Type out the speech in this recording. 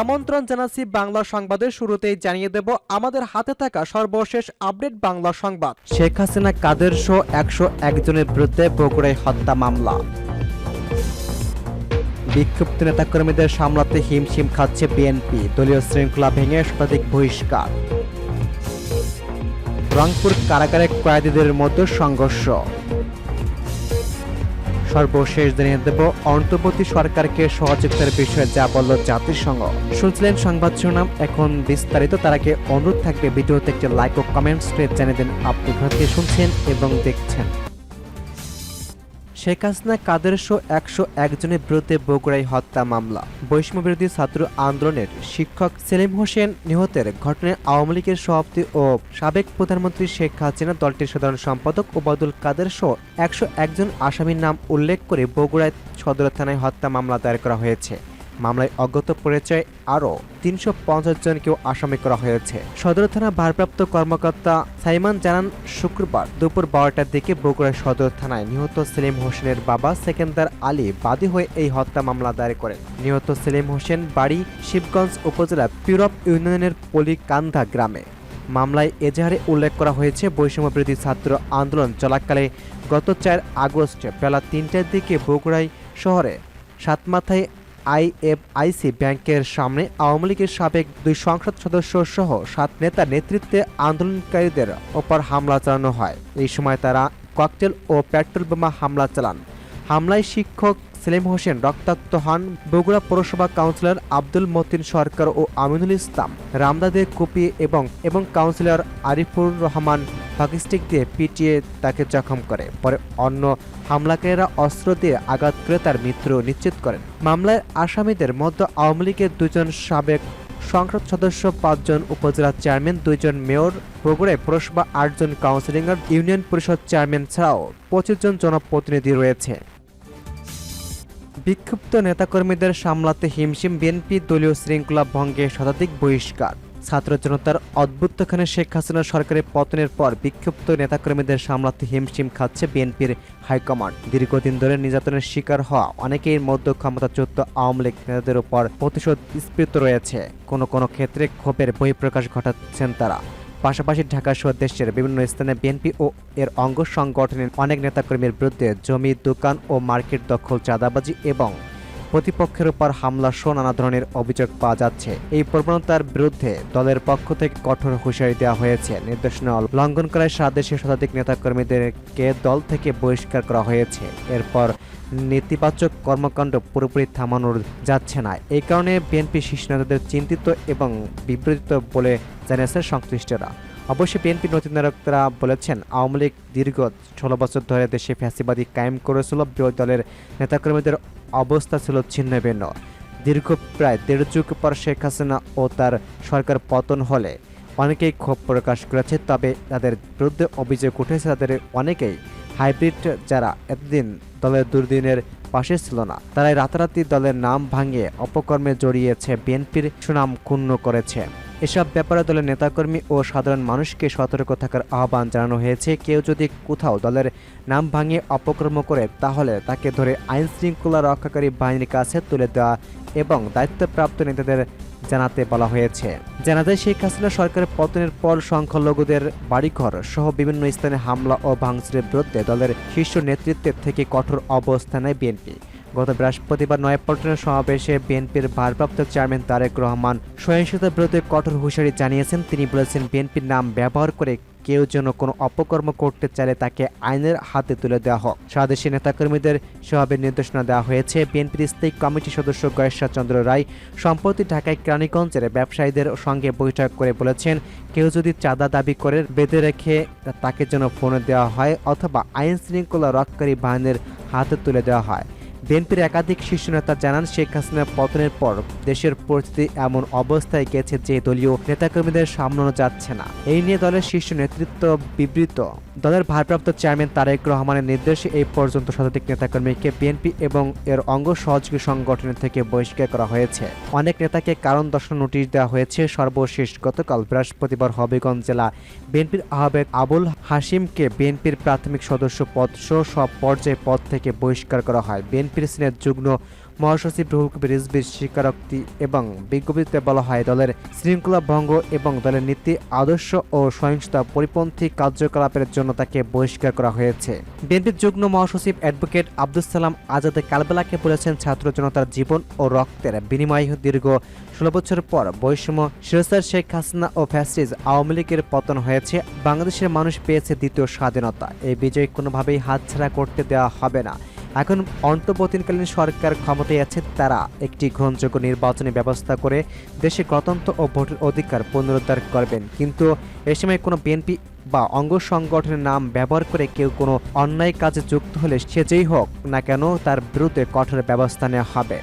আমন্ত্রণ জানাচ্ছি বাংলা সংবাদের শুরুতেই জানিয়ে দেব আমাদের হাতে থাকা সর্বশেষ আপডেট বাংলা সংবাদ। শেখ হাসিনা কাদের শো 101 জনের বিরুদ্ধে বগুড়ায় হত্যা মামলা। বিক্ষুব্ধ নেতাকর্মীদের সামলাতে হিমশিম খাচ্ছে বিএনপি, দলীয় শৃঙ্খলা ভেঙে শতাধিক বহিষ্কার। রংপুর কারাগারে কয়েদিদের মধ্যে সংঘর্ষ। সর্বশেষ জানিয়ে দেব অন্তর্বর্তী সরকারকে সহযোগিতার বিষয়ে যা বলল জাতিসংঘ। শুনছিলেন সংবাদ শিরোনাম, এখন বিস্তারিত। তার আগে অনুরোধ থাকবে ভিডিওতে একটি লাইক ও কমেন্টস করে জানিয়ে দেন আপনি ঘর থেকে শুনছেন এবং দেখছেন। শেখ হাসিনা কাদের শো 101 জনের বিরুদ্ধে বগুড়ায় হত্যা মামলা। বৈষম্যবিরোধী ছাত্র আন্দোলনের শিক্ষক সেলিম হোসেন নিহতের ঘটনায় আওয়ামী লীগের সভাপতি ও সাবেক প্রধানমন্ত্রী শেখ হাসিনা দলটির সাধারণ সম্পাদক ওবায়দুল কাদের সহ 101 জন আসামির নাম উল্লেখ করে বগুড়ায় সদর থানায় হত্যা মামলা দায়ের করা হয়েছে। মামলায় অজ্ঞাত পরিচয় আরও 350 জনকেও আসামি করা হয়েছে। সদর থানা ভারপ্রাপ্ত কর্মকর্তা সাইমান জানান, শুক্রবার দুপুর 12টার দিকে বগুড়া সদর থানায় নিহত সেলিম হোসেনের বাবা সেকেন্দার আলী বাদী হয়ে এই হত্যা মামলা দায়ের করেন। নিহত সেলিম হোসেন বাড়ি শিবগঞ্জ উপজেলার পিরপ ইউনিয়নের পলিকান্ধা গ্রামে। মামলায় এজাহারে উল্লেখ করা হয়েছে, বৈষম্যবিরোধী ছাত্র আন্দোলন চলাকালে গত 4 আগস্ট বেলা 3টার দিকে বগুড়ায় শহরে সাতমাথায় আইএফআইসি ব্যাংকের সামনে আওয়ামী লীগের সাবেক 2 সংসদ সদস্য সহ 7 নেতার নেতৃত্বে আন্দোলনকারীদের ওপর হামলা চালানো হয়। এই সময় তারা ককটেল ও পেট্রোল বোমা হামলা চালান। হামলায় শিক্ষক সেলিম হোসেন রক্তাক্ত হন। বগুড়া পৌরসভা কাউন্সিলর আব্দুল মতিন সরকার ও আমিনুল ইসলাম রামদাদের কুপিয়ে এবং কাউন্সিলর আরিফুর রহমান হকিস্টিক দিয়ে পিটিয়ে তাকে জখম করে। পরে অন্য হামলাকারীরা অস্ত্র দিয়ে আঘাত করে তার মৃত্যু নিশ্চিত করেন। মামলায় আসামিদের মধ্যে আওয়ামী লীগের 2 জন সাবেক সংসদ সদস্য, 5 জন উপজেলা চেয়ারম্যান, 2 জন মেয়র, বগুড়ায় পৌরসভা 8 জন কাউন্সিলর, ইউনিয়ন পরিষদ চেয়ারম্যান ছাড়াও 25 জন জনপ্রতিনিধি রয়েছে। বিক্ষুব্ধ নেতাকর্মীদের সামলাতে হিমশিম বিএনপি, দলীয় শৃঙ্খলা ভঙ্গে শতাধিক বহিষ্কার। ছাত্র জনতার অভ্যুত্থানে শেখ হাসিনা সরকারের পতনের পর বিক্ষুব্ধ নেতাকর্মীদের সামলাতে হিমশিম খাচ্ছে বিএনপির হাইকমান্ড। দীর্ঘদিন ধরে নির্যাতনের শিকার হওয়া অনেকের মধ্যে ক্ষমতাচ্যুত আওয়ামী লীগ নেতাদের উপর প্রতিশোধ স্ফীত রয়েছে। কোনো ক্ষেত্রে ক্ষোভের বহিঃপ্রকাশ ঘটাচ্ছেন তারা। পাশাপাশি ঢাকা সহ দেশের বিভিন্ন স্থানে বিএনপি ও এর অঙ্গ সংগঠনের অনেক নেতাকর্মীর বিরুদ্ধে জমি, দোকান ও মার্কেট দখল, চাঁদাবাজি এবং প্রতিপক্ষের উপর হামলা সহ নানা ধরনের অভিযোগ পাওয়া যাচ্ছে। এই প্রবণতার বিরুদ্ধে দলের পক্ষ থেকে কঠোর হুঁশিয়ারি দেওয়া হয়েছে। নির্দেশনা লঙ্ঘন করায় সারা দেশের শতাধিক নেতাকর্মীদেরকে দল থেকে বহিষ্কার করা হয়েছে। এরপর নেতিবাচক কর্মকাণ্ড পুরোপুরি থামানো যাচ্ছে না। এই কারণে বিএনপি শীর্ষ নেতাদের চিন্তিত এবং বিব্রত বলে জানিয়েছে সংশ্লিষ্টরা। অবশ্যই বিএনপি নেতারা বলেছেন, আওয়ামী লীগ দীর্ঘ 16 বছর ধরে দেশে ফ্যাসিবাদী কায়েম করেছিল। বিরোধী দলের নেতাকর্মীদের অবস্থা ছিল ছিন্ন ভিন্ন। দীর্ঘ প্রায় 1.5 যুগ পর শেখ হাসিনা ও তার সরকার পতন হলে অনেকেই ক্ষোভ প্রকাশ করেছে। তবে তাদের বিরুদ্ধে অভিযোগ উঠেছে তাদের অনেকেই হাইব্রিড, যারা এতদিন দলের দুর্দিনের পাশে ছিল না, তারাই রাতারাতি দলের নাম ভাঙিয়ে অপকর্মে জড়িয়েছে, বিএনপির সুনাম ক্ষুণ্ণ করেছে। এসব ব্যাপারে দলের নেতাকর্মী ও সাধারণ মানুষকে সতর্ক থাকার আহ্বান জানানো হয়েছে। কেউ যদি কোথাও দলের নাম ভাঙিয়ে অপকর্ম করে তাহলে তাকে ধরে আইন শৃঙ্খলা রক্ষাকারী বাহিনীর কাছে তুলে দেওয়া এবং দায়িত্বপ্রাপ্ত নেতাদের জানাতে বলা হয়েছে। জানা যায়, শেখ হাসিনা সরকারের পতনের পর সংখ্যালঘুদের বাড়িঘর সহ বিভিন্ন স্থানে হামলা ও ভাঙচুরের বিরুদ্ধে দলের শীর্ষ নেতৃত্বের থেকে কঠোর অবস্থান নেয় বিএনপি। গত বৃহস্পতিবার নয়াপল্টনের সমাবেশে বিএনপির ভারপ্রাপ্ত চেয়ারম্যান তারেক রহমান সহিংসতার বিরুদ্ধে কঠোর হুঁশিয়ারি জানিয়েছেন। তিনি বলেছেন, বিএনপির নাম ব্যবহার করে কেউ যেন কোনো অপকর্ম করতে চাইলে তাকে আইনের হাতে তুলে দেওয়া হোক। সারা দেশের নেতাকর্মীদের সেভাবে নির্দেশনা দেওয়া হয়েছে। বিএনপির স্থায়ী কমিটির সদস্য গয়েশ্বর চন্দ্র রায় সম্প্রতি ঢাকায় কেরানীগঞ্জের ব্যবসায়ীদের সঙ্গে বৈঠক করে বলেছেন, কেউ যদি চাঁদা দাবি করে বেঁধে রেখে তাকে যেন ফোন দেওয়া হয় অথবা আইন শৃঙ্খলা রক্ষাকারী বাহিনীর হাতে তুলে দেওয়া হয়। বিএনপির একাধিক শীর্ষ নেতা জানান, শেখ হাসিনার পতনের পর দেশের পরিস্থিতি এমন অবস্থায় গেছে যে দলীয় নেতাকর্মীদের সামলানো যাচ্ছে না। এই নিয়ে দলের শীর্ষ নেতৃত্ব বিবৃত। দলের ভারপ্রাপ্ত চেয়ারম্যান তারেক রহমানের নির্দেশে এই পর্যন্ত শতাধিক নেতাকর্মীকে বিএনপি এবং এর অঙ্গ সহযোগী সংগঠনের থেকে বহিষ্কার করা হয়েছে। অনেক নেতাকে কারণ দর্শানোর নোটিশ দেওয়া হয়েছে। সর্বশেষ গতকাল বৃহস্পতিবার হবিগঞ্জ জেলা বিএনপির আহ্বায়ক আবুল হাশিমকে বিএনপির প্রাথমিক সদস্য পদ সহ সব পর্যায়ে পদ থেকে বহিষ্কার করা হয়। বিএনপি বিএনপির সিনিয়র যুগ্ম মহাসচিব রুহুল কবির রিজভীর স্বীকারোক্তি এবং বিজ্ঞপ্তিতে বলা হয়, দলের শৃঙ্খলা ভঙ্গ এবং দলের নীতি আদর্শ ও সহিংসতা পরিপন্থী কার্যকলাপের জন্য তাকে বহিষ্কার করা হয়েছে। বিএনপির যুগ্ম মহাসচিব অ্যাডভোকেট আব্দুস সালাম আজাদে কালবেলাকে বলেছেন, ছাত্র জনতার জীবন ও রক্তের বিনিময়ে দীর্ঘ 16 বছর পর বৈষম্য স্বৈরাচার শেখ হাসিনা ও ফ্যাসিস্ট আওয়ামী লীগের পতন হয়েছে। বাংলাদেশের মানুষ পেয়েছে দ্বিতীয় স্বাধীনতা। এই বিজয় কোনোভাবেই হাতছাড়া করতে দেওয়া হবে না। এখন অন্তর্বর্তীকালীন সরকার ক্ষমতায় আছে, তারা একটি গ্রহণযোগ্য নির্বাচনী ব্যবস্থা করে দেশে গণতন্ত্র ও ভোটের অধিকার পুনরুদ্ধার করবেন। কিন্তু এ সময় কোনো বিএনপি বা অঙ্গ সংগঠনের নাম ব্যবহার করে কেউ কোনো অন্যায় কাজে যুক্ত হলে সে যেই হোক না কেন তার বিরুদ্ধে কঠোর ব্যবস্থা নেওয়া হবে।